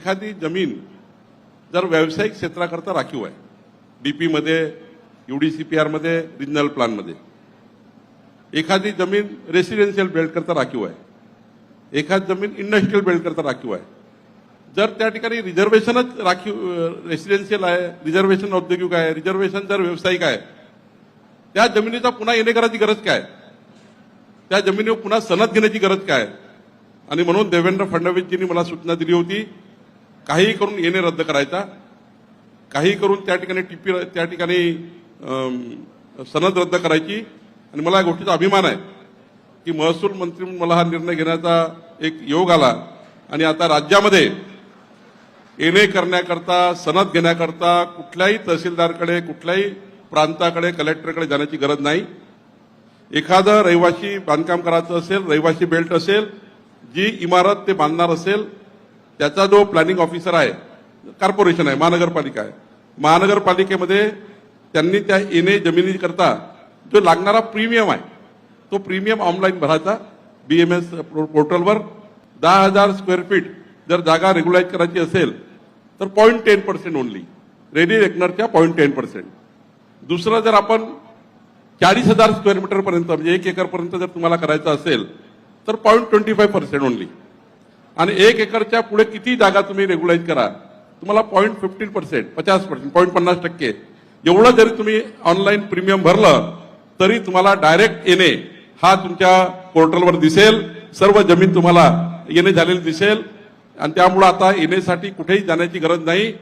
एखादी जमीन जर व्यावसायिक क्षेत्राकरता राखीव आहे, डीपी मध्ये, यूडीसीपीआर मध्ये, रिजनल प्लॅन मध्ये, एखादी जमीन रेसिडेन्शियल बेल्ट करता राखीव आहे, एखादी जमीन इंडस्ट्रियल बेल्ट करता राखीव आहे, जर त्या ठिकाणी रिझर्वेशनच राखीव रेसिडेन्शियल आहे, रिझर्वेशन औद्योगिक आहे, रिझर्वेशन जर व्यावसायिक आहे, त्या जमिनीचा पुन्हा येणे करायची गरज काय? त्या जमिनीवर पुन्हा सनद घेण्याची गरज काय? आणि म्हणून देवेंद्र फडणवीसजींनी मला सूचना दिली होती, काही करून येणे रद्द करायचा, काही करून त्या ठिकाणी सनद रद्द करायची. आणि मला या गोष्टीचा अभिमान आहे की महसूल मंत्री म्हणून मला हा निर्णय घेण्याचा एक योग आला. आणि आता राज्यामध्ये येणे करण्याकरता, सनद घेण्याकरता कुठल्याही तहसीलदारकडे, कुठल्याही प्रांताकडे, कलेक्टरकडे जाण्याची गरज नाही. एखादं रहिवासी बांधकाम करायचं असेल, रहिवासी बेल्ट असेल, जी इमारत ते बांधणार असेल, त्याचा जो प्लॅनिंग ऑफिसर आहे, कॉर्पोरेशन आहे, महानगरपालिका आहे, महानगरपालिकेमध्ये त्यांनी त्या येणे जमिनीकरता जो लागणारा प्रीमियम आहे, तो प्रीमियम ऑनलाईन भरायचा बीएमएस पोर्टलवर. 10,000 स्क्वेअर फीट जर जागा रेग्युलाइज करायची असेल तर 0.10% ओनली, रेडी रेकनरच्या 0.10%. दुसरं, जर आपण 40,000 स्क्वेअर मीटर पर्यंत म्हणजे 1 एकर पर्यंत जर तुम्हाला करायचं असेल तर 0.25% ओनली. आणि 1 एकरच्या पुढे किती जागा तुम्ही रेग्युलाइज करा, तुम्हाला 0.15%, 50%, 0.50% एवढं जरी तुम्ही ऑनलाईन प्रीमियम भरलं तरी तुम्हाला डायरेक्ट येणे हा तुमच्या पोर्टलवर दिसेल, सर्व जमीन तुम्हाला येणे झालेली दिसेल. आणि त्यामुळे आता येण्यासाठी कुठेही जाण्याची गरज नाही.